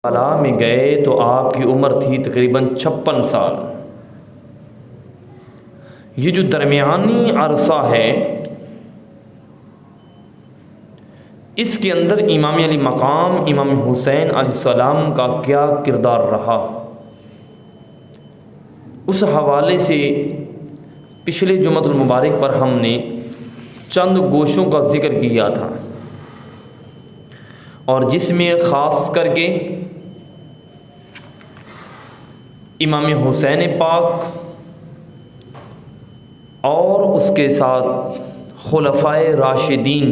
کربلا میں گئے تو آپ کی عمر تھی تقریباً 56 سال۔ یہ جو درمیانی عرصہ ہے اس کے اندر امام علی مقام امام حسین علیہ السلام کا کیا کردار رہا، اس حوالے سے پچھلے جمعۃ المبارک پر ہم نے چند گوشوں کا ذکر کیا تھا، اور جس میں خاص کر کے امام حسین پاک اور اس کے ساتھ خلفائے راشدین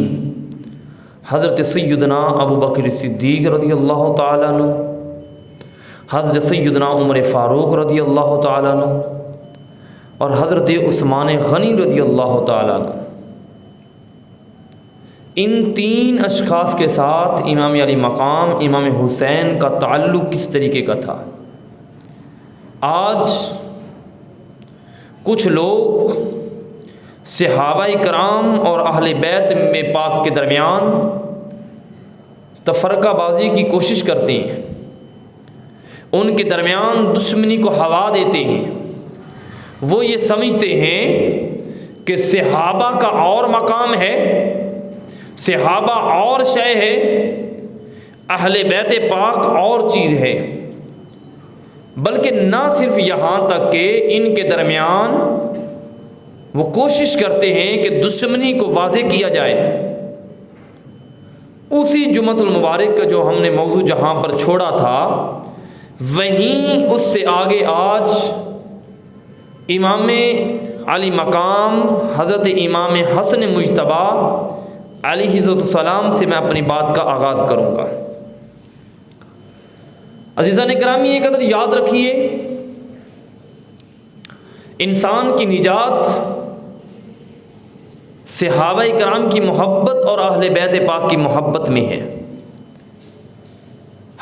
حضرت سیدنا ابو بکر صدیق رضی اللہ تعالیٰ عنہ، حضرت سیدنا عمر فاروق رضی اللہ تعالیٰ عنہ اور حضرت عثمان غنی رضی اللہ تعالیٰ عنہ، ان تین اشخاص کے ساتھ امام علی مقام امام حسین کا تعلق کس طریقے کا تھا۔ آج کچھ لوگ صحابہ کرام اور اہل بیت میں پاک کے درمیان تفرقہ بازی کی کوشش کرتے ہیں، ان کے درمیان دشمنی کو ہوا دیتے ہیں۔ وہ یہ سمجھتے ہیں کہ صحابہ کا اور مقام ہے، صحابہ اور شے ہے، اہل بیت پاک اور چیز ہے، بلکہ نہ صرف یہاں تک کہ ان کے درمیان وہ کوشش کرتے ہیں کہ دشمنی کو واضح کیا جائے۔ اسی جمعۃ المبارک کا جو ہم نے موضوع جہاں پر چھوڑا تھا وہیں اس سے آگے آج امام علی مقام حضرت امام حسن مجتبیٰ علیہ السلام سے میں اپنی بات کا آغاز کروں گا۔ عزیزان گرامی، یہ قدر یاد رکھیے، انسان کی نجات صحابہ کرام کی محبت اور اہل بیت پاک کی محبت میں ہے۔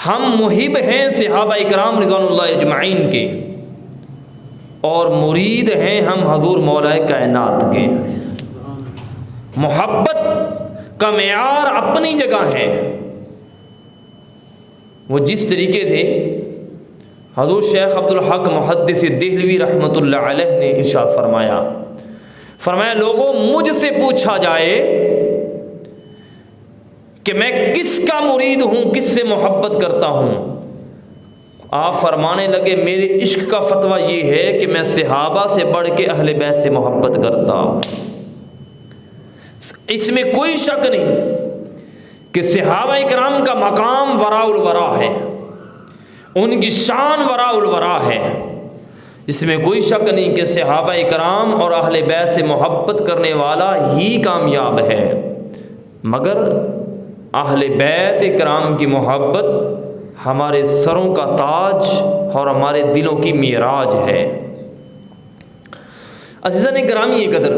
ہم محب ہیں صحابہ کرام رضوان اللہ اجمعین کے، اور مرید ہیں ہم حضور مولا کائنات کے۔ محبت کا معیار اپنی جگہ ہے، وہ جس طریقے سے حضور شیخ عبدالحق محدث دہلوی رحمۃ اللہ علیہ نے ارشاد فرمایا لوگوں مجھ سے پوچھا جائے کہ میں کس کا مرید ہوں، کس سے محبت کرتا ہوں، آپ فرمانے لگے میرے عشق کا فتویٰ یہ ہے کہ میں صحابہ سے بڑھ کے اہل بیت سے محبت کرتا ہوں۔ اس میں کوئی شک نہیں کہ صحابہ کرام کا مقام وراء الورا ہے، ان کی شان وراء الورا ہے، اس میں کوئی شک نہیں کہ صحابہ کرام اور اہل بیت سے محبت کرنے والا ہی کامیاب ہے، مگر اہل بیت کرام کی محبت ہمارے سروں کا تاج اور ہمارے دلوں کی معراج ہے۔ عزیزان گرامی یہ قدر،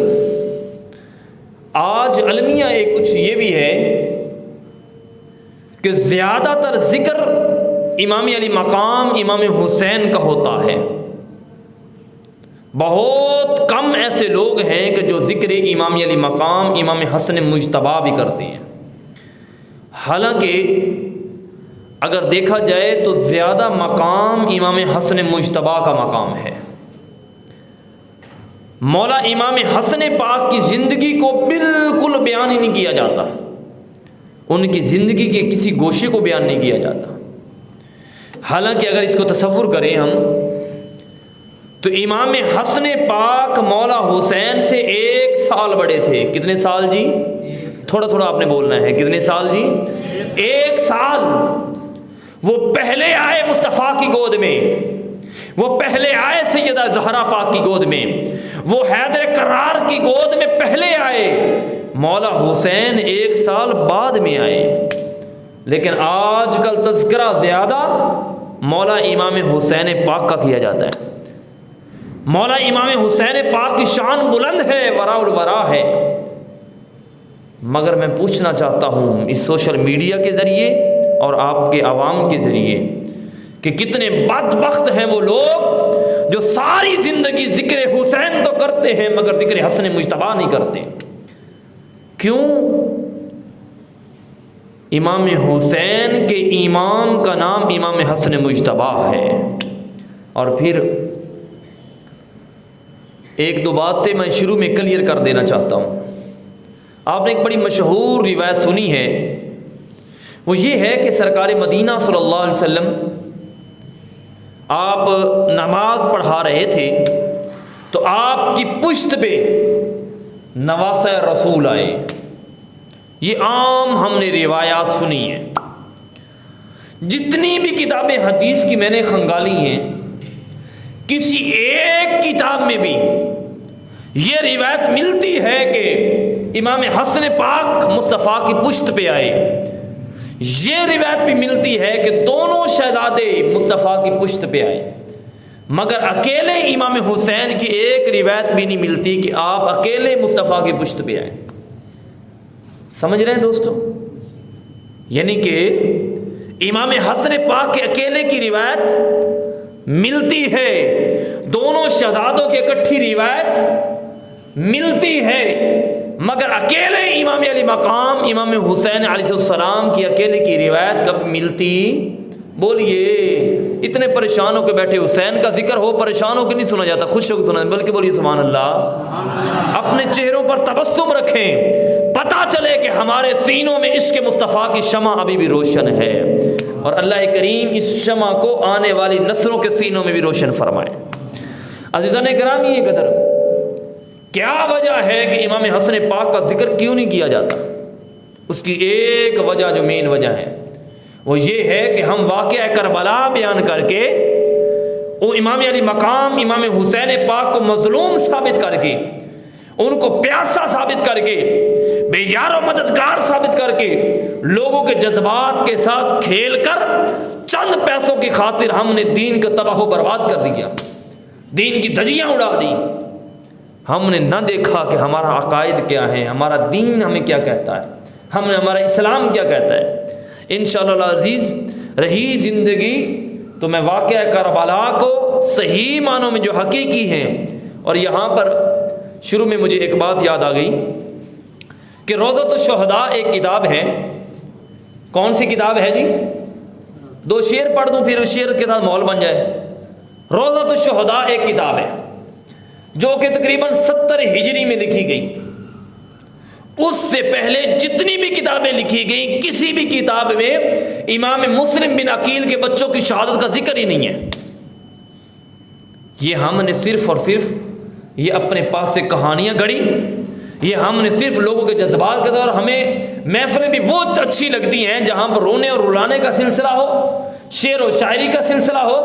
آج المیہ ایک کچھ یہ بھی ہے کہ زیادہ تر ذکر امام علی مقام امام حسین کا ہوتا ہے، بہت کم ایسے لوگ ہیں کہ جو ذکر امام علی مقام امام حسن مجتبیٰ بھی کرتے ہیں۔ حالانکہ اگر دیکھا جائے تو زیادہ مقام امام حسن مجتبیٰ کا مقام ہے۔ مولا امام حسن پاک کی زندگی کو بالکل بیان ہی نہیں کیا جاتا، ان کی زندگی کے کسی گوشے کو بیان نہیں کیا جاتا۔ حالانکہ اگر اس کو تصور کریں ہم تو امام حسن پاک مولا حسین سے 1 سال بڑے تھے۔ کتنے سال جی؟ تھوڑا آپ نے بولنا ہے، کتنے سال جی؟ 1 سال۔ وہ پہلے آئے مصطفیٰ کی گود میں، وہ پہلے آئے سیدہ زہرا پاک کی گود میں، وہ حیدر کرار کی گود میں پہلے آئے، مولا حسین 1 سال بعد میں آئے۔ لیکن آج کل تذکرہ زیادہ مولا امام حسین پاک کا کیا جاتا ہے۔ مولا امام حسین پاک کی شان بلند ہے، وراء الورا ہے، مگر میں پوچھنا چاہتا ہوں اس سوشل میڈیا کے ذریعے اور آپ کے عوام کے ذریعے کہ کتنے بدبخت ہیں وہ لوگ جو ساری زندگی ذکر حسین تو کرتے ہیں مگر ذکر حسن مجتبیٰ نہیں کرتے۔ کیوں؟ امام حسین کے امام کا نام امام حسن مجتبی ہے۔ اور پھر ایک دو باتیں میں شروع میں کلیئر کر دینا چاہتا ہوں۔ آپ نے ایک بڑی مشہور روایت سنی ہے، وہ یہ ہے کہ سرکار مدینہ صلی اللہ علیہ وسلم آپ نماز پڑھا رہے تھے تو آپ کی پشت پہ نواسہ رسول آئے۔ یہ عام ہم نے روایات سنی ہیں، جتنی بھی کتابیں حدیث کی میں نے کھنگالی ہیں، کسی ایک کتاب میں بھی یہ روایت ملتی ہے کہ امام حسن پاک مصطفیٰ کی پشت پہ آئے۔ یہ روایت بھی ملتی ہے کہ دونوں شہزادے مصطفیٰ کی پشت پہ آئے، مگر اکیلے امام حسین کی ایک روایت بھی نہیں ملتی کہ آپ اکیلے مصطفیٰ کی پشت پہ آئے۔ سمجھ رہے ہیں دوستو؟ یعنی کہ امام حسن پاک کے اکیلے کی روایت ملتی ہے، دونوں شہزادوں کی اکٹھی روایت ملتی ہے، مگر اکیلے امام علی مقام امام حسین علیہ السلام کی اکیلے کی روایت کب ملتی؟ بولیے، اتنے پریشان ہو کے بیٹھے، حسین کا ذکر ہو پریشان ہو کے نہیں سنا جاتا، خوش ہو کے سنا، بلکہ بولیے سبحان اللہ۔ اپنے چہروں پر تبسم رکھیں، پتہ چلے کہ ہمارے سینوں میں عشق مصطفیٰ کی شمع ابھی بھی روشن ہے، اور اللہ کریم اس شمع کو آنے والی نسلوں کے سینوں میں بھی روشن فرمائے۔ عزیزان گرامی، یہ قدر کیا وجہ ہے کہ امام حسن پاک کا ذکر کیوں نہیں کیا جاتا؟ اس کی ایک وجہ جو مین وجہ ہے وہ یہ ہے کہ ہم واقعہ کربلا بیان کر کے وہ امام علی مقام امام حسین پاک کو مظلوم ثابت کر کے، ان کو پیاسا ثابت کر کے، بے یار و مددگار ثابت کر کے، لوگوں کے جذبات کے ساتھ کھیل کر چند پیسوں کی خاطر ہم نے دین کو تباہ و برباد کر دیا، دین کی دھجیاں اڑا دی۔ ہم نے نہ دیکھا کہ ہمارا عقائد کیا ہے، ہمارا دین ہمیں کیا کہتا ہے، ہمارا اسلام کیا کہتا ہے۔ انشاءاللہ العزیز رہی زندگی تو میں واقعہ کربلا کو صحیح معنوں میں جو حقیقی ہیں، اور یہاں پر شروع میں مجھے ایک بات یاد آ گئی کہ روضۃ الشہداء ایک کتاب ہے۔ کون سی کتاب ہے جی؟ دو شعر پڑھ دوں پھر اس شعر کے ساتھ ماحول بن جائے۔ روضۃ الشہداء ایک کتاب ہے جو کہ تقریباً 70 ہجری میں لکھی گئی۔ اس سے پہلے جتنی بھی کتابیں لکھی گئیں، کسی بھی کتاب میں امام مسلم بن عقیل کے بچوں کی شہادت کا ذکر ہی نہیں ہے۔ یہ ہم نے صرف اور صرف یہ اپنے پاس سے کہانیاں گڑھی، یہ ہم نے صرف لوگوں کے جذبات کے طور، ہمیں محفلیں بھی وہ اچھی لگتی ہیں جہاں پر رونے اور رلانے کا سلسلہ ہو، شعر و شاعری کا سلسلہ ہو،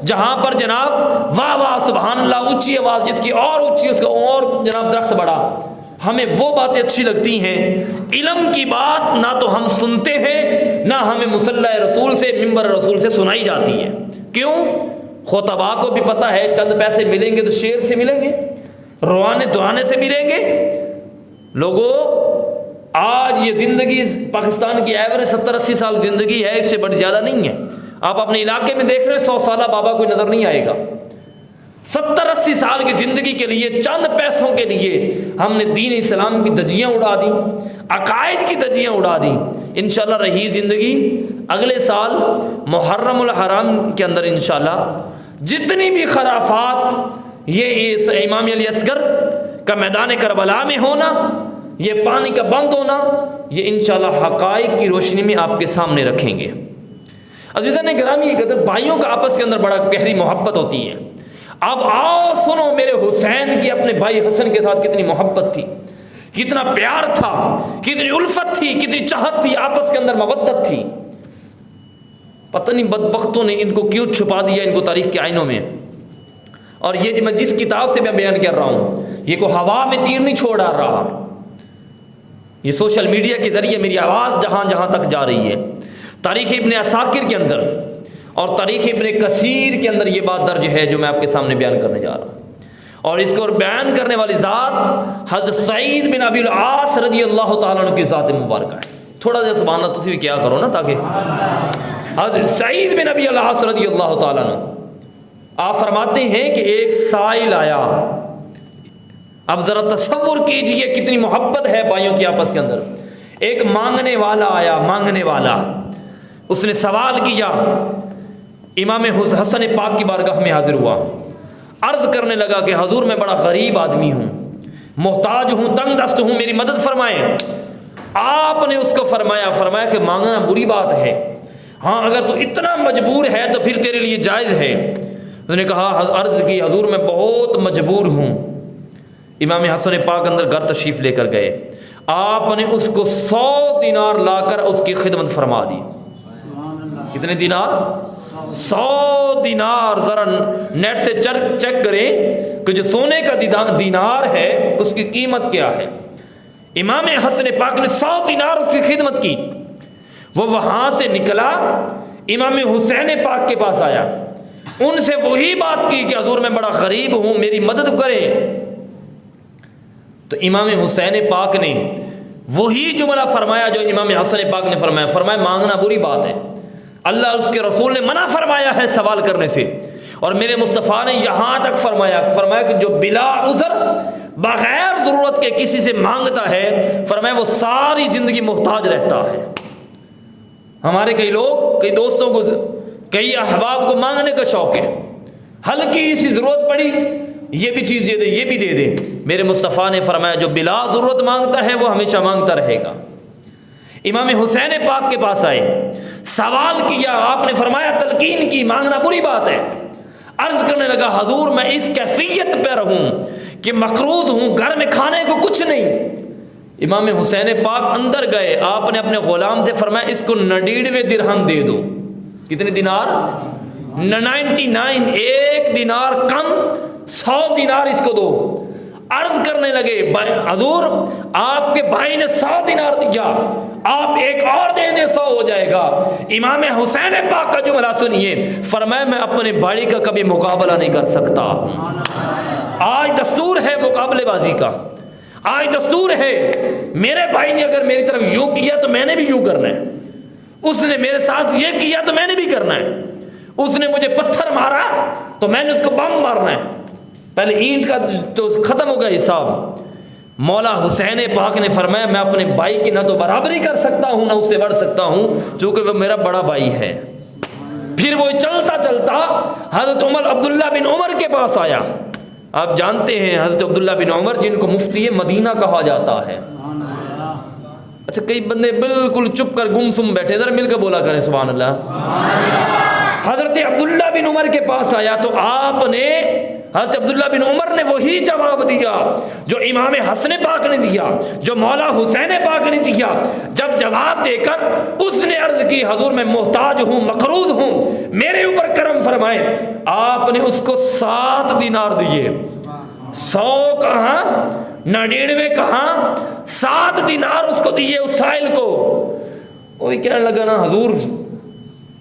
جہاں پر جناب واہ واہ سبحان اللہ، اونچی آواز جس کی اور اونچی اس کا اور جناب درخت بڑا، ہمیں وہ باتیں اچھی لگتی ہیں۔ علم کی بات نہ تو ہم سنتے ہیں، نہ ہمیں مصلی رسول سے ممبر رسول سے سنائی جاتی ہے۔ کیوں؟ خطباء کو بھی پتہ ہے چند پیسے ملیں گے تو شعر سے ملیں گے، روانے درانے سے ملیں گے۔ لوگوں، آج یہ زندگی پاکستان کی ایوریج 70-80 سال زندگی ہے، اس سے بڑی زیادہ نہیں ہے۔ آپ اپنے علاقے میں دیکھ رہے ہیں 100 سالہ بابا کوئی نظر نہیں آئے گا۔ 70-80 سال کی زندگی کے لیے، چند پیسوں کے لیے ہم نے دین اسلام کی دھجیاں اڑا دی، عقائد کی دھجیاں اڑا دی۔ انشاءاللہ رہی زندگی، اگلے سال محرم الحرام کے اندر انشاءاللہ جتنی بھی خرافات، یہ امام علی اصغر کا میدان کربلا میں ہونا، یہ پانی کا بند ہونا، یہ انشاءاللہ حقائق کی روشنی میں آپ کے سامنے رکھیں گے۔ عزیزان گرامی، بھائیوں کا آپس کے اندر بڑا گہری محبت ہوتی ہے۔ اب آؤ سنو میرے حسین کی اپنے بھائی حسن کے ساتھ کتنی محبت تھی، کتنا پیار تھا، کتنی الفت تھی، کتنی چاہت تھی، آپس کے اندر مودت تھی۔ پتہ نہیں بدبختوں نے ان کو کیوں چھپا دیا ان کو تاریخ کے آئینوں میں۔ اور یہ میں جس کتاب سے میں بیان کر رہا ہوں، یہ کو ہوا میں تیر نہیں چھوڑ ڈال رہا، یہ سوشل میڈیا کے ذریعے میری آواز جہاں جہاں تک جا رہی ہے۔ تاریخ ابن عساکر کے اندر اور تاریخ ابن کثیر کے اندر یہ بات درج ہے جو میں آپ کے سامنے بیان کرنے جا رہا ہوں، اور اس کو بیان کرنے والی ذات حضرت سعید بن ابی العاص رضی اللہ تعالیٰ عنہ کی ذات مبارکہ ہے۔ تھوڑا سا سبحان اللہ تسی بھی کیا کرو نا، تاکہ حضرت سعید بن ابی العاص رضی اللہ تعالیٰ عنہ، آپ فرماتے ہیں کہ ایک سائل آیا۔ اب ذرا تصور کیجئے کتنی محبت ہے بھائیوں کی آپس کے اندر۔ ایک مانگنے والا آیا، مانگنے والا، اس نے سوال کیا، امام حسن پاک کی بارگاہ میں حاضر ہوا، عرض کرنے لگا کہ حضور میں بڑا غریب آدمی ہوں، محتاج ہوں، تنگ دست ہوں، میری مدد فرمائیں۔ آپ نے اس کو فرمایا کہ مانگنا بری بات ہے، ہاں اگر تو اتنا مجبور ہے تو پھر تیرے لیے جائز ہے۔ اس نے کہا، عرض کی حضور میں بہت مجبور ہوں۔ امام حسن پاک اندر گھر تشریف لے کر گئے، آپ نے اس کو 100 دینار لا کر اس کی خدمت فرما دی۔ کتنے دینار؟ 100 دینار۔ ذرا نیٹ سے چیک کریں کہ جو سونے کا دینار ہے اس کی قیمت کیا ہے۔ امام حسن پاک نے 100 دینار اس کی خدمت کی۔ وہ وہاں سے نکلا، امام حسین پاک کے پاس آیا، ان سے وہی بات کی کہ حضور میں بڑا غریب ہوں، میری مدد کریں۔ تو امام حسین پاک نے وہی جملہ فرمایا جو امام حسن پاک نے فرمایا مانگنا بری بات ہے، اللہ اور اس کے رسول نے منع فرمایا ہے سوال کرنے سے، اور میرے مصطفیٰ نے یہاں تک فرمایا کہ جو بلا عذر بغیر ضرورت کے کسی سے مانگتا ہے، فرمایا وہ ساری زندگی محتاج رہتا ہے۔ ہمارے کئی لوگ، کئی دوستوں کو، کئی احباب کو مانگنے کا شوق ہے، ہلکی سی ضرورت پڑی یہ بھی چیز دے دے، یہ بھی دے دے۔ میرے مصطفیٰ نے فرمایا جو بلا ضرورت مانگتا ہے وہ ہمیشہ مانگتا رہے گا۔ امام حسین پاک کے پاس آئے، سوال کیا، آپ نے فرمایا، تلقین کی، مانگنا بری بات ہے۔ عرض کرنے لگا، حضور میں اس کیفیت پہ رہوں کہ مقروض ہوں، گھر میں کھانے کو کچھ نہیں۔ امام حسین پاک اندر گئے، آپ نے اپنے غلام سے فرمایا اس کو 99 درہم دے دو۔ کتنے دینار؟ 99، ایک دینار کم، 100 دینار اس کو دو۔ عرض کرنے لگے، حضور آپ کے بھائی نے 100 دینار دیا، آپ ایک اور دے دیں 100 ہو جائے گا۔ امام حسین پاک کا جملہ سنیے، فرمایا میں اپنے بھائی کا کبھی مقابلہ نہیں کر سکتا۔ آج دستور ہے مقابلے بازی کا، آج دستور ہے میرے بھائی نے اگر میری طرف یوں کیا تو میں نے بھی یوں کرنا ہے، اس نے میرے ساتھ یہ کیا تو میں نے بھی کرنا ہے، اس نے مجھے پتھر مارا تو میں نے اس کو بم مارنا ہے۔ پہلے اینٹ کا تو ختم ہو گیا حساب۔ مولا حسین پاک نے فرمایا میں اپنے بھائی کی نہ تو برابری کر سکتا ہوں نہ اس سے بڑھ سکتا ہوں، چونکہ وہ میرا بڑا بھائی ہے۔ پھر وہ چلتا چلتا حضرت عبداللہ بن عمر کے پاس آیا۔ آپ جانتے ہیں حضرت عبداللہ بن عمر جن کو مفتی مدینہ کہا جاتا ہے۔ اچھا کئی بندے بالکل چپ کر گمسم بیٹھے، ذرا مل کے بولا کریں سبحان اللہ۔ حضرت عبداللہ بن عمر کے پاس آیا تو آپ نے، حضرت عبداللہ بن عمر نے وہی جواب دیا جو امام حسن پاک نے دیا، جو مولا حسین پاک نے دیا۔ جب جواب دے کر اس نے عرض کی حضور میں محتاج ہوں، مقروض ہوں، میرے اوپر کرم فرمائیں۔ آپ نے اس کو 7 دینار دیے۔ 100 کہاں، 99 کہاں، 7 دینار اس کو دیے، اس سائل کو۔ وہی کہنے لگا نا حضور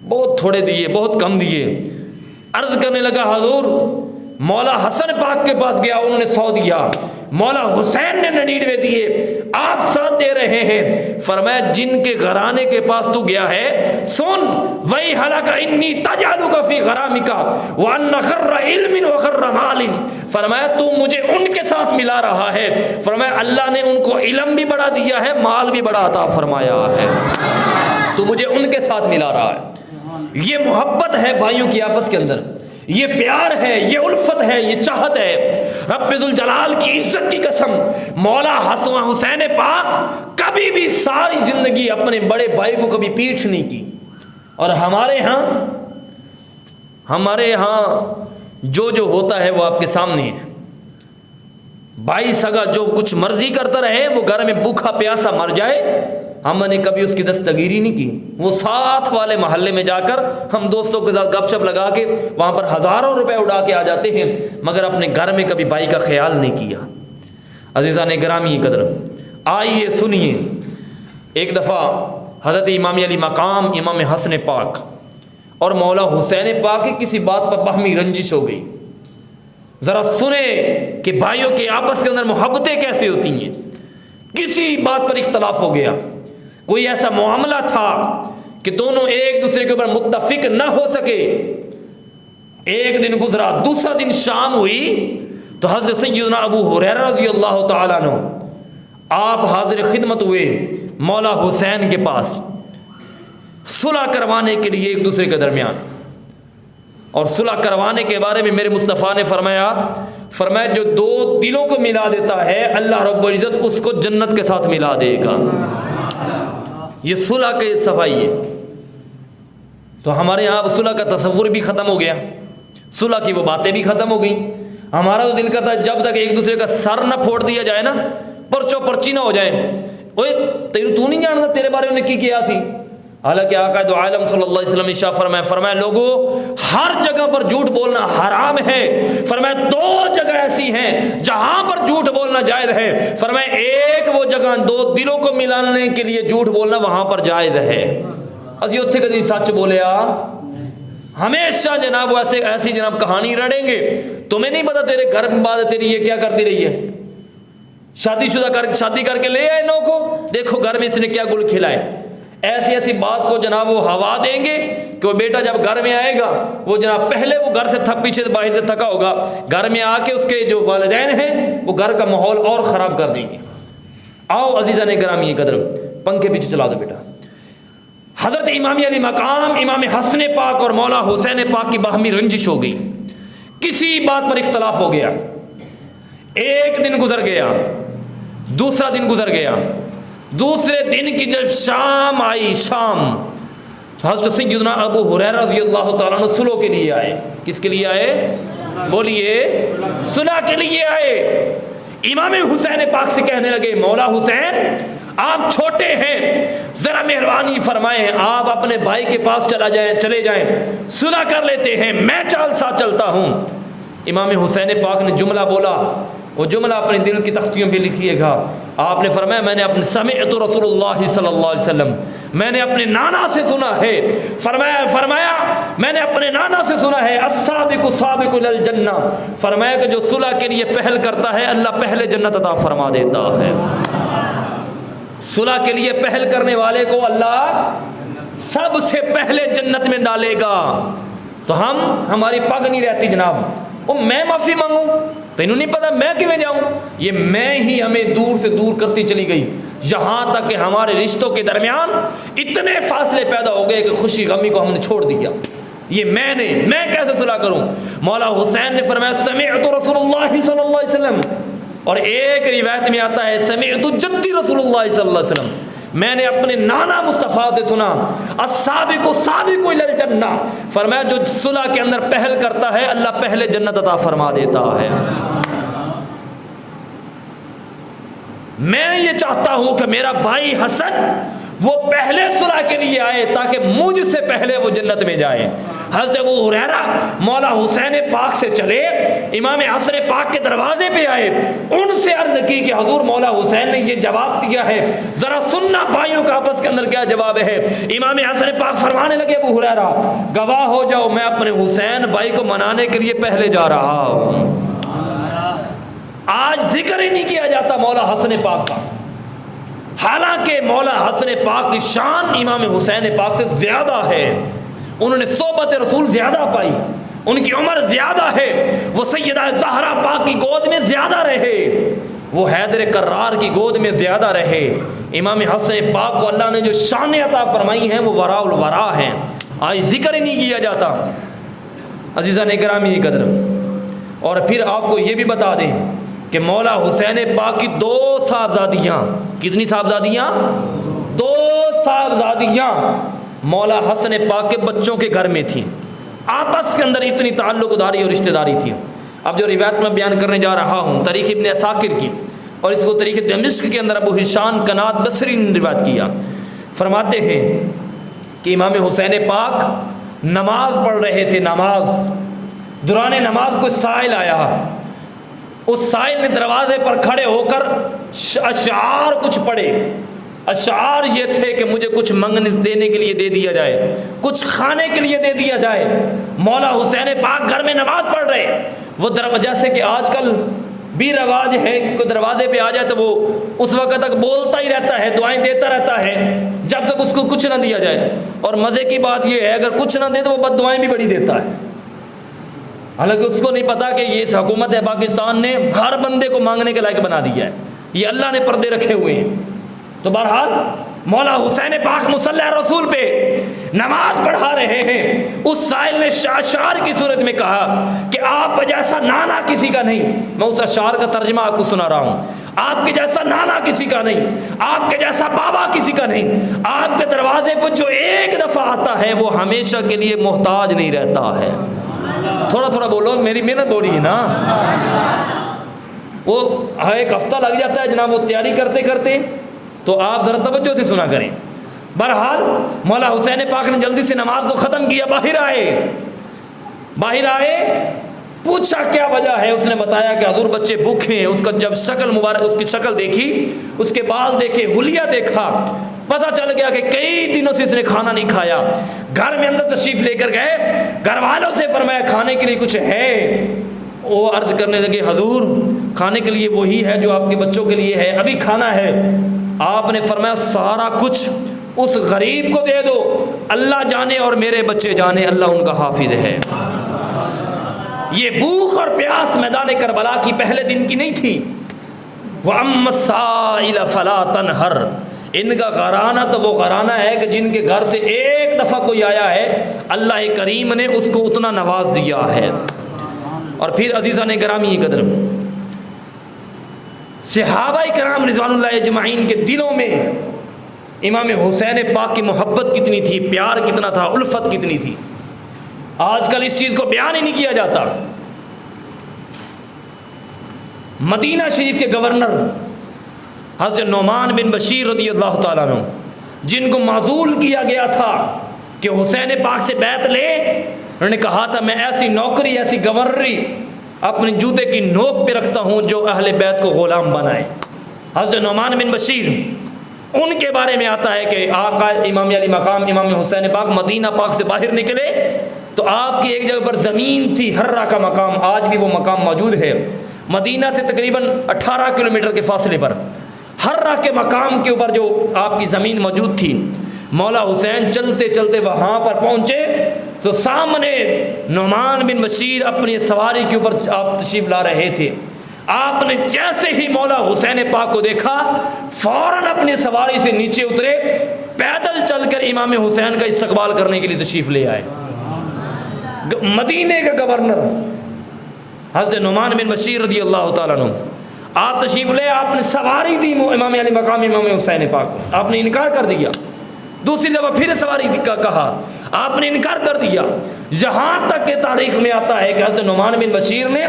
بہت تھوڑے دیے، بہت کم دیے۔ عرض کرنے لگا حضور مولا حسن پاک کے پاس گیا، انہوں نے 100 دیا، مولا حسین نے 99 دیے، آپ 7 دے رہے ہیں۔ فرمایا جن کے گھرانے کے پاس تو گیا ہے، سن وہی حلق انی تجعلک فی غرامک وان غر علم وغر مال۔ فرمایا تو مجھے ان کے ساتھ ملا رہا ہے۔ فرمایا اللہ نے ان کو علم بھی بڑا دیا ہے، مال بھی بڑا عطا فرمایا ہے، تو مجھے ان کے ساتھ ملا رہا ہے۔ یہ محبت ہے بھائیوں کی آپس کے اندر، یہ پیار ہے، یہ الفت ہے، یہ چاہت ہے۔ رب ذوالجلال کی عزت کی قسم، مولا حسین پاک کبھی بھی ساری زندگی اپنے بڑے بھائی کو کبھی پیٹھ نہیں کی۔ اور ہمارے ہاں جو ہوتا ہے وہ آپ کے سامنے ہے۔ بھائی سگا جو کچھ مرضی کرتا رہے، وہ گھر میں بھوکا پیاسا مر جائے، ہم نے کبھی اس کی دستگیری نہیں کی۔ وہ ساتھ والے محلے میں جا کر ہم دوستوں کے ساتھ گپ شپ لگا کے وہاں پر ہزاروں روپے اڑا کے آ جاتے ہیں، مگر اپنے گھر میں کبھی بھائی کا خیال نہیں کیا۔ عزیزان گرامی قدر، آئیے سنیے، ایک دفعہ حضرت امام علی مقام امام حسن پاک اور مولا حسین پاک کی کسی بات پر باہمی رنجش ہو گئی۔ ذرا سنیں کہ بھائیوں کے آپس کے اندر محبتیں کیسے ہوتی ہیں۔ کسی بات پر اختلاف ہو گیا، کوئی ایسا معاملہ تھا کہ دونوں ایک دوسرے کے اوپر متفق نہ ہو سکے۔ ایک دن گزرا، دوسرا دن شام ہوئی تو حضرت سیدنا ابو ہریرہ رضی اللہ تعالیٰ عنہ آپ حاضر خدمت ہوئے۔ مولا حسین کے پاس صلح کروانے کے لیے ایک دوسرے کے درمیان. اور صلح کروانے کے بارے میں میرے مصطفیٰ نے فرمایا جو دو دلوں کو ملا دیتا ہے اللہ رب العزت اس کو جنت کے ساتھ ملا دے گا. یہ صلح کی صفائی ہے. تو ہمارے یہاں صلح کا تصور بھی ختم ہو گیا, صلح کی وہ باتیں بھی ختم ہو گئیں. ہمارا تو دل کرتا ہے جب تک ایک دوسرے کا سر نہ پھوڑ دیا جائے نا, پرچو پرچی نہ ہو جائے, اوے تو نہیں جانتا تیرے بارے میں کی کیا سی. حالانکہ آقا دو عالم صلی اللہ علیہ وسلم ارشاد فرمایا لوگوں ہر جگہ پر جھوٹ بولنا حرام ہے. فرمایا دو جگہ ایسی ہیں جہاں پر جھوٹ بولنا جائز ہے. فرمایا ایک وہ جگہ دو دلوں کو ملانے کے لیے جھوٹ بولنا وہاں پر جائز ہے. اسی اتھے کدی سچ بولیا ہمیشہ جناب ایسی جناب کہانی رڑیں گے. تمہیں نہیں پتا تیرے گھر میں بعد تیری یہ کیا کرتی رہی ہے, شادی کر کے لے آئے نو کو, دیکھو گھر میں اس نے کیا گل کھلائے. ایسی بات کو جناب وہ ہوا دیں گے کہ وہ بیٹا جب گھر میں آئے گا وہ جناب پہلے وہ گھر سے پیچھے سے باہر سے تھکا ہوگا, گھر میں آ کے اس کے جو والدین ہیں وہ گھر کا ماحول اور خراب کر دیں گے. آؤ عزیزان گرامی قدر پنکھے پیچھے چلا دو بیٹا. حضرت امام علی مقام امام حسن پاک اور مولا حسین پاک کی باہمی رنجش ہو گئی. کسی بات پر اختلاف ہو گیا. ایک دن گزر گیا, دوسرا دن گزر گیا, دوسرے دن کی جب شام آئی, شام تو حضرت سیدنا ابو ہریرہ رضی اللہ تعالیٰ عنہ صلح کے لیے آئے. کس کے لیے آئے؟ بولیے, صلح کے لیے آئے. امام حسین پاک سے کہنے لگے مولا حسین آپ چھوٹے ہیں, ذرا مہربانی فرمائیں آپ اپنے بھائی کے پاس چلے جائیں, صلح کر لیتے ہیں, میں چال ساتھ چلتا ہوں. امام حسین پاک نے جملہ بولا, وہ جملہ اپنے دل کی تختیوں پہ لکھیے گا. آپ نے فرمایا میں نے اپنے سمعت رسول اللہ صلی اللہ علیہ وسلم, میں نے اپنے نانا سے سنا ہے. فرمایا میں نے اپنے نانا سے سنا ہے السابق سابق الجنہ. فرمایا کہ جو صلح کے لیے پہل کرتا ہے اللہ پہلے جنت عطا فرما دیتا ہے. صلح کے لیے پہل کرنے والے کو اللہ سب سے پہلے جنت میں ڈالے گا. تو ہماری پگ نہیں رہتی جناب, وہ میں معافی مانگوں, تینوں نہیں پتا میں کیویں جاؤں. یہ میں ہی ہمیں دور سے دور کرتی چلی گئی, یہاں تک کہ ہمارے رشتوں کے درمیان اتنے فاصلے پیدا ہو گئے کہ خوشی غمی کو ہم نے چھوڑ دیا. یہ میں کیسے صلح کروں. مولا حسین نے فرمایا سمعت رسول اللہ صلی اللہ علیہ وسلم, اور ایک روایت میں آتا ہے سمعت جدی رسول اللہ صلی اللہ علیہ وسلم, میں نے اپنے نانا مصطفیٰ سے سنا السابق سابق الی الجنہ. فرمایا جو صلح کے اندر پہل کرتا ہے اللہ پہلے جنت عطا فرما دیتا ہے. میں یہ چاہتا ہوں کہ میرا بھائی حسن وہ پہلے صلح کے لیے آئے تاکہ مجھ سے پہلے وہ جنت میں جائے. حضرت ابو ہریرہ مولا حسین پاک سے چلے, امام حسن پاک کے دروازے پہ آئے, ان سے عرض کی کہ حضور مولا حسین نے یہ جواب دیا ہے, ذرا سننا بھائیوں کا آپس کے اندر کیا جواب ہے. امام حسن پاک فرمانے لگے ابو ہریرہ گواہ ہو جاؤ میں اپنے حسین بھائی کو منانے کے لیے پہلے جا رہا ہوں. آج ذکر ہی نہیں کیا جاتا مولا حسن پاک کا, حالانکہ مولا حسن پاک کی شان امام حسین پاک سے زیادہ ہے. انہوں نے صحبت رسول زیادہ پائی, ان کی عمر زیادہ ہے, وہ سیدہ زہرا پاک کی گود میں زیادہ رہے, وہ حیدر کرار کی گود میں زیادہ رہے. امام حسن پاک کو اللہ نے جو شان عطا فرمائی ہیں وہ وراء الورا ہیں, آج ذکر ہی نہیں کیا جاتا. عزیزان گرامی قدر, اور پھر آپ کو یہ بھی بتا دیں کہ مولا حسین پاک کی 2 صاحبزادیاں, کتنی صاحبزادیاں؟ 2 صاحبزادیاں مولا حسن پاک کے بچوں کے گھر میں تھیں. آپس کے اندر اتنی تعلق داری اور رشتہ داری تھی. اب جو روایت میں بیان کرنے جا رہا ہوں تاریخ ابن عساکر کی, اور اس کو تاریخ دمشق کے اندر ابو حشام قنات بصری نے روایت کیا. فرماتے ہیں کہ امام حسین پاک نماز پڑھ رہے تھے. دوران نماز کوئی سائل آیا, اس سائل نے دروازے پر کھڑے ہو کر اشعار کچھ پڑھے. اشعار یہ تھے کہ مجھے کچھ منگنے دینے کے لیے دے دیا جائے, کچھ کھانے کے لیے دے دیا جائے. مولا حسین پاک گھر میں نماز پڑھ رہے, وہ جیسے کہ آج کل بھی رواج ہے کہ دروازے پہ آ جائے تو وہ اس وقت تک بولتا ہی رہتا ہے, دعائیں دیتا رہتا ہے جب تک اس کو کچھ نہ دیا جائے. اور مزے کی بات یہ ہے اگر کچھ نہ دے تو وہ بد دعائیں بھی بڑی دیتا ہے. حالانکہ اس کو نہیں پتا کہ یہ اس حکومت ہے پاکستان نے ہر بندے کو مانگنے کے لائق بنا دیا ہے, یہ اللہ نے پردے رکھے ہوئے ہیں. تو بہرحال مولا حسین پاک مصلی رسول پہ نماز پڑھا رہے ہیں، اس سائل نے اشعار کی صورت میں کہا کہ آپ جیسا نانا کسی کا نہیں. میں اس اشعار کا ترجمہ آپ کو سنا رہا ہوں. آپ کے جیسا نانا کسی کا نہیں، آپ کے جیسا بابا کسی کا نہیں. آپ کے دروازے پر جو ایک دفعہ آتا ہے وہ ہمیشہ کے لیے محتاج نہیں رہتا ہے. تھوڑا تھوڑا بولو، میری محنت ہو رہی ہے نا. وہ ایک ہفتہ لگ جاتا ہے جناب وہ تیاری کرتے کرتے، تو آپ ذرا توجہ سے سنا کریں. بہرحال مولا حسین پاک نے جلدی سے نماز کو ختم کیا، باہر آئے پوچھا کیا وجہ ہے. اس نے بتایا کہ حضور بچے بھوکے ہیں. اس کا جب شکل مبارک، اس کی شکل دیکھی، اس کے بال دیکھے، حلیہ دیکھا، پتہ چل گیا کہ کئی دنوں سے اس نے کھانا نہیں کھایا. گھر میں اندر تشریف لے کر گئے، گھر والوں سے فرمایا کھانے کے لیے کچھ ہے. وہ عرض کرنے لگے حضور کھانے کے لیے وہی ہے جو آپ کے بچوں کے لیے ہے، ابھی کھانا ہے. آپ نے فرمایا سارا کچھ اس غریب کو دے دو، اللہ جانے اور میرے بچے جانے اللہ ان کا حافظ ہے. یہ بھوک اور پیاس میدان کربلا کی پہلے دن کی نہیں تھی. وَأَمَّا السَّائِلَ فَلَا تَنْهَرْ، ان کا گھرانہ تو وہ گھرانہ ہے کہ جن کے گھر سے ایک دفعہ کوئی آیا ہے اللہ کریم نے اس کو اتنا نواز دیا ہے. اور پھر عزیزان گرامی قدر، صحابہ کرام رضوان اللہ اجمعین کے دلوں میں امام حسین پاک کی محبت کتنی تھی، پیار کتنا تھا، الفت کتنی تھی. آج کل اس چیز کو بیان ہی نہیں کیا جاتا. مدینہ شریف کے گورنر حضرت نعمان بن بشیر رضی اللہ تعالیٰ عنہ، جن کو معزول کیا گیا تھا کہ حسین پاک سے بیعت لے، انہوں نے کہا تھا میں ایسی نوکری، ایسی گورنری اپنے جوتے کی نوک پہ رکھتا ہوں جو اہل بیت کو غلام بنائے. حضرت نعمان بن بشیر، ان کے بارے میں آتا ہے کہ آقا امام علی مقام امام حسین پاک مدینہ پاک سے باہر نکلے تو آپ کی ایک جگہ پر زمین تھی، ہررا کا مقام، آج بھی وہ مقام موجود ہے. مدینہ سے تقریباً 18 کلومیٹر کے فاصلے پر ہررا کے مقام کے اوپر جو آپ کی زمین موجود تھی، مولا حسین چلتے چلتے وہاں پر پہنچے تو سامنے نعمان بن بشیر اپنی سواری کے اوپر آپ تشریف لا رہے تھے. آپ نے جیسے ہی مولا حسین پاک کو دیکھا فوراً اپنی سواری سے نیچے اترے، پیدل چل کر امام حسین کا استقبال کرنے کے لیے تشریف لے آئے. مدینے کا گورنر حضرت نعمان بن بشیر رضی اللہ تعالیٰ عنہ، آپ تشریف لے، آپ نے سواری دی امام علی مقام امام حسین پاک کو، آپ نے انکار کر دیا. دوسری دفعہ پھر سواری کا کہا، آپ نے انکار کر دیا. یہاں تک کہ تاریخ میں آتا ہے کہ حضرت نعمان بن بشیر نے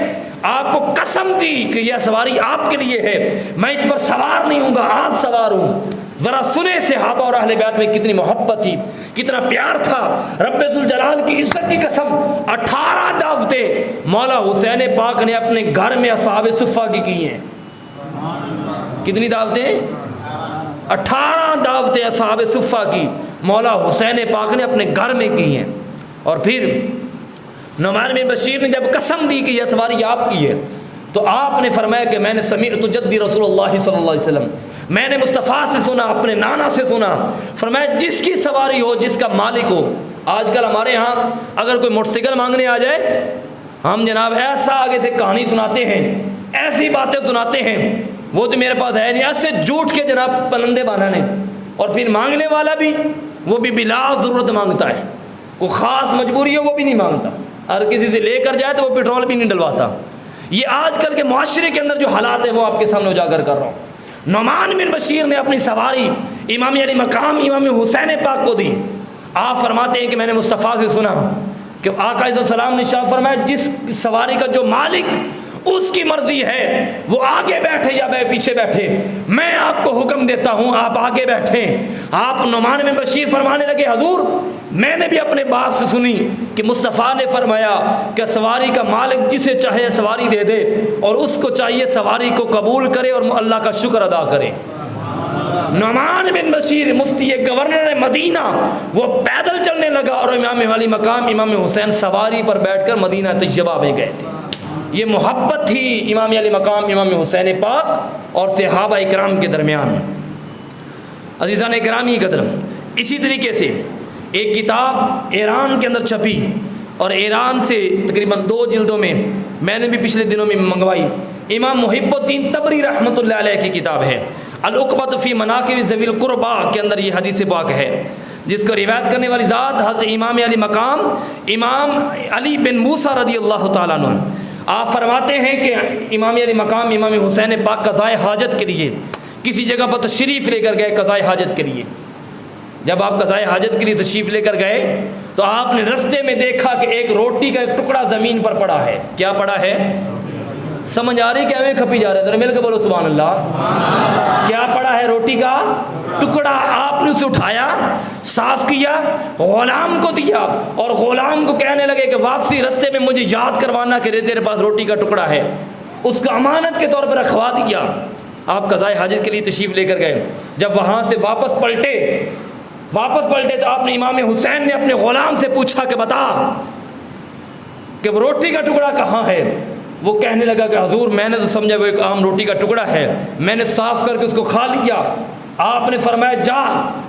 آپ کو قسم دی کہ یہ سواری آپ کے لیے ہے، میں اس پر سوار نہیں ہوں گا، آپ سوار ہوں. ذرا سنے صحابہ اور اہل بیت میں کتنی محبت تھی، کتنا پیار تھا. رب ذوالجلال کی عزت کی قسم 18 دعوتیں مولا حسین پاک نے اپنے گھر میں اصحاب صفہ کی ہیں. کتنی دعوتیں؟ 18 دعوتیں اصحاب صفہ کی مولا حسین پاک نے اپنے گھر میں کی ہیں. اور پھر نعمان بن بشیر نے جب قسم دی کہ یہ سواری آپ کی ہے تو آپ نے فرمایا کہ میں نے سمعت جدی رسول اللہ صلی اللہ علیہ وسلم، میں نے مصطفیٰ سے سنا، اپنے نانا سے سنا. فرمایا جس کی سواری ہو، جس کا مالک ہو. آج کل ہمارے ہاں اگر کوئی موٹر سائیکل مانگنے آ جائے، ہم جناب ایسا آگے سے کہانی سناتے ہیں، ایسی باتیں سناتے ہیں، وہ تو میرے پاس ہے نہیں، ایسے جھوٹ کے جناب پلندے بنانے. اور پھر مانگنے والا بھی وہ بھی بلا ضرورت مانگتا ہے، کوئی خاص مجبوری ہو وہ بھی نہیں مانگتا، اگر کسی سے لے کر جائے تو وہ پیٹرول بھی نہیں ڈلواتا. یہ آج کل کے معاشرے کے اندر جو حالات ہیں وہ آپ کے سامنے اجاگر کر رہا ہوں. نعمان بن بشیر نے اپنی سواری امام علی مقام امام حسین پاک کو دی. آپ فرماتے ہیں کہ میں نے مصطفیٰ سے سنا کہ آقا علیہ السلام نے ارشاد فرمایا جس سواری کا جو مالک اس کی مرضی ہے وہ آگے بیٹھے یا پیچھے بیٹھے، میں آپ کو حکم دیتا ہوں آپ آگے بیٹھیں. آپ نعمان بن بشیر فرمانے لگے حضور میں نے بھی اپنے باپ سے سنی کہ مصطفیٰ نے فرمایا کہ سواری کا مالک جسے چاہے سواری دے دے، اور اس کو چاہیے سواری کو قبول کرے اور اللہ کا شکر ادا کرے. نعمان بن بشیر مفتی گورنر مدینہ وہ پیدل چلنے لگا اور امام علی مقام امام حسین سواری پر بیٹھ کر مدینہ طیبہ میں گئے تھے. یہ محبت تھی امام علی مقام امام حسین پاک اور صحابہ اکرام کے درمیان. عزیزان اکرامی قدر، اسی طریقے سے ایک کتاب ایران کے اندر چھپی اور ایران سے تقریباً 2 جلدوں میں نے بھی پچھلے دنوں میں منگوائی. امام محب الدین تبری رحمۃ اللہ علیہ کی کتاب ہے العقبۃ فی مناقب ذوی القربا کے اندر یہ حدیث پاک ہے، جس کو روایت کرنے والی ذات حضرت امام علی مقام امام علی بن موسیٰ رضی اللہ تعالیٰ عنہ، آپ فرماتے ہیں کہ امام علی مقام امام حسین پاک قضائے حاجت کے لیے کسی جگہ پر تشریف لے کر گئے قضائے حاجت کے لیے۔ جب آپ قضائے حاجت کے لیے تشریف لے کر گئے تو آپ نے رستے میں دیکھا کہ ایک روٹی کا ایک ٹکڑا زمین پر پڑا ہے۔ کیا پڑا ہے؟ سمجھ آ رہی کہ ہمیں کھپی جا رہے؟ ذرا مل کے بولو سبحان اللہ۔ کیا پڑا ہے؟ روٹی کا ٹکڑا۔ آپ نے اسے اٹھایا، صاف کیا، غلام کو دیا اور غلام کو کہنے لگے کہ واپسی رستے میں مجھے یاد کروانا کہ تیرے پاس روٹی کا ٹکڑا ہے۔ اس کا امانت کے طور پر رکھوا دیا۔ آپ قضائے حاجت کے لیے تشریف لے کر گئے۔ جب وہاں سے واپس پلٹے تو آپ نے امام حسین نے اپنے غلام سے پوچھا کہ بتا کہ وہ روٹی کا ٹکڑا کہاں ہے؟ وہ کہنے لگا کہ حضور میں نے تو سمجھا وہ ایک عام روٹی کا ٹکڑا ہے، میں نے صاف کر کے اس کو کھا لیا۔ آپ نے فرمایا جا،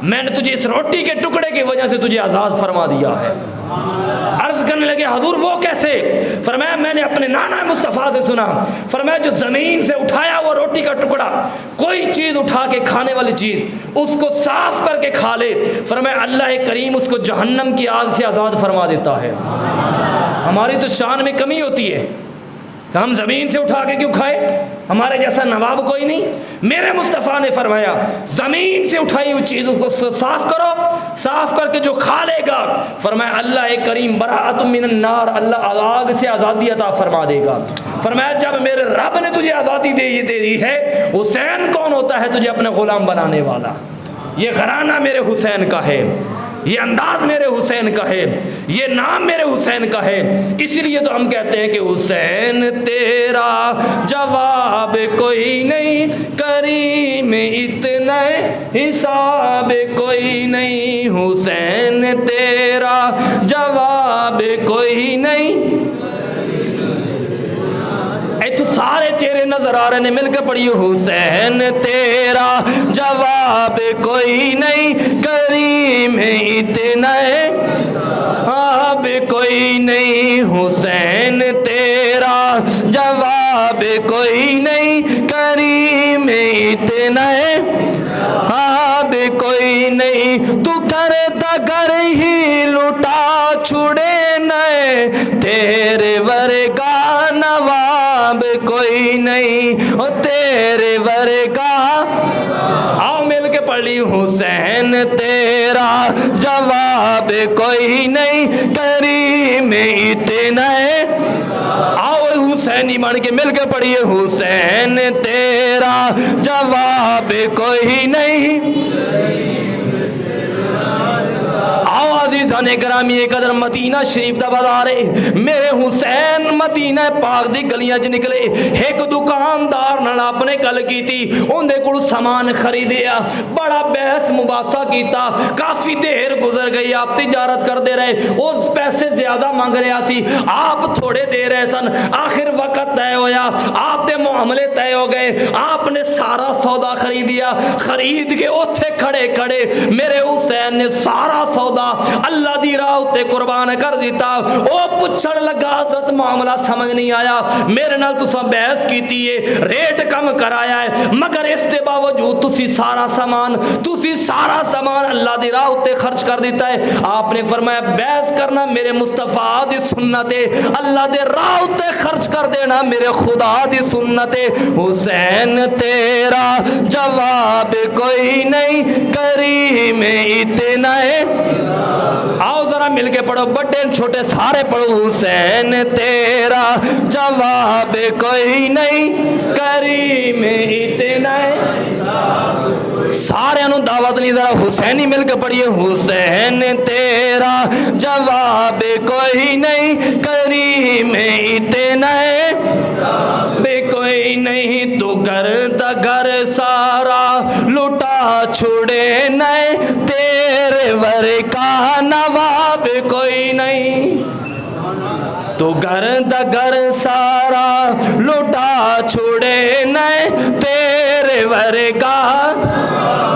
میں نے تجھے اس روٹی کے ٹکڑے کی وجہ سے تجھے آزاد فرما دیا ہے۔ عرض کرنے لگے حضور وہ کیسے؟ فرمایا میں نے اپنے نانا مصطفیٰ سے سنا، فرمایا جو زمین سے اٹھایا وہ روٹی کا ٹکڑا، کوئی چیز اٹھا کے کھانے والی چیز اس کو صاف کر کے کھا لے، فرمایا اللہ کریم اس کو جہنم کی آگ سے آزاد فرما دیتا ہے۔ ہماری تو شان میں کمی ہوتی ہے کہ ہم زمین سے اٹھا کے کیوں کھائے؟ ہمارے جیسا نواب کوئی نہیں۔ میرے مصطفیٰ نے فرمایا زمین سے اٹھائی ہوئی چیز اس کو صاف کرو، صاف کر کے جو کھا لے گا فرمایا اللہ کریم براءۃ من النار، اللہ آگ سے آزادی عطا فرما دے گا۔ فرمایا جب میرے رب نے تجھے آزادی دے دی ہے، حسین کون ہوتا ہے تجھے اپنا غلام بنانے والا؟ یہ گھرانہ میرے حسین کا ہے، یہ انداز میرے حسین کا ہے، یہ نام میرے حسین کا ہے۔ اسی لیے تو ہم کہتے ہیں کہ حسین تیرا جواب کوئی نہیں، کریم اتنا حساب کوئی نہیں، حسین تیرا جواب کوئی نہیں۔ تو سارے چہرے نظر آ رہے ہیں، مل کے پڑھیے حسین تیرا جواب کوئی نہیں، کریم اتنا جواب کوئی نہیں، حسین تیرا جواب کوئی نہیں، کریم اتنا جواب کوئی نہیں، تو کرتا گر ہی لٹا چھڑے نئے، تیرے ورگا نواب کوئی نہیں، تیرے ورگا۔ آؤ مل کے پڑھ لی حسین تیرا جواب کوئی نہیں، کریم اتنا ہے۔ آؤ حسینی بن کے مل کے پڑھیے حسین تیرا جواب کوئی نہیں۔ آؤ عزیزان گرامی قدر مدینہ شریف دا بازار ہے، میرے حسین مدینہ پاک دی گلیاں چ نکلے، ایک دکاندار نال اپنے گل کیتی، اون دے کول سامان خریدیا، بڑا بحث مباحثہ کیتا، کافی دیر گزر گئی، آپ تجارت کردے رہے، اس پیسے زیادہ مانگ رہا سی، آپ تھوڑے دے رہے سن، آخر وقت طے ہویا، آپ دے معاملے طے ہو گئے، آپ نے سارا سودا خریدیا، خرید کے اوتھے کھڑے کھڑے میرے حسین نے سارا سودا اللہ دی راہ تے قربان کر دیتا۔ او پوچھن لگا حضرت معاملہ سمجھ نہیں آیا، میرے نال تساں بحث کیتی ہے، ریٹ کم کرایا ہے، مگر اس کے باوجود تسی سارا سامان اللہ دی راہ تے خرچ کر دیتا ہے۔ آپ نے فرمایا بحث کرنا میرے مصطفیٰ دی سنت ہے، اللہ دے راہ تے خرچ کر دینا میرے خدا دی سنت ہے۔ حسین تیرا جواب کوئی نہیں، کریم اتنا ہے۔ آؤ ذرا مل کے پڑھو، بڑے چھوٹے سارے پڑھو، حسین تیرا جواب کوئی نہیں، کریم اتنا ہے۔ سارے انہوں دعوت نہیں، ذرا حسینی مل کے پڑھیے حسین تیرا جواب کوئی نہیں، کریم اتنا ہے بے کوئی نہیں، تو گھر دا گھر سارا لٹا چھوڑے نئے، تیرے ورگا نواب کوئی نہیں، تو گھر دا گھر سارا لٹا چھوڑے نئے، تیرے ورگا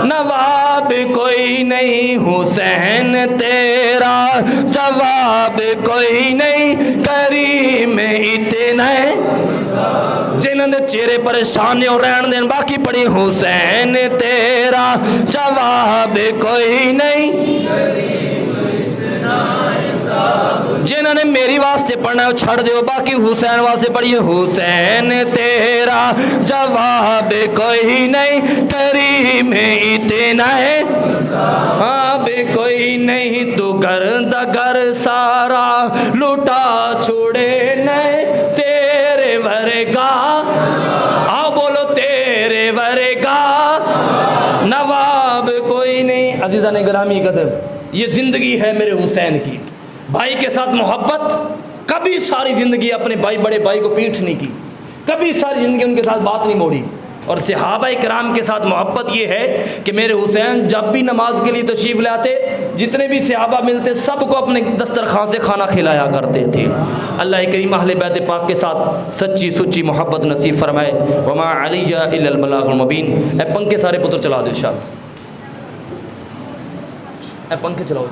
نواب کوئی نہیں، حسین تیرا جواب کوئی نہیں، کریم اتنا ہے۔ جن انہوں نے چہرے پریشان اور رہن دین باقی پڑھی حسین تیرا جواب کوئی نہیں، جنہوں نے میری واسطے پڑھنا ہے وہ چھڑ دے، باقی حسین واسطے پڑھیے حسین تیرا جواب کوئی نہیں، کریم اتنا ہے جواب کوئی نہیں، تو گرد گر سارا لوٹا چھوڑے نہیں تیرے ورگا، آؤ بولو تیرے ورگا نواب کوئی نہیں۔ عزیزان گرامی قدر، یہ زندگی ہے میرے حسین کی، بھائی کے ساتھ محبت، کبھی ساری زندگی اپنے بھائی بڑے بھائی کو پیٹھ نہیں کی، کبھی ساری زندگی ان کے ساتھ بات نہیں موڑی، اور صحابہ کرام کے ساتھ محبت یہ ہے کہ میرے حسین جب بھی نماز کے لیے تشریف لے آتے، جتنے بھی صحابہ ملتے سب کو اپنے دسترخوان سے کھانا کھلایا کرتے تھے۔ اللہ کریم اہل بیت پاک کے ساتھ سچی سچی محبت نصیب فرمائے۔ وما علی الا البلاغ المبین۔ اے پنکھے سارے پتر چلا دو، شاہ اے پنکھے چلاؤ۔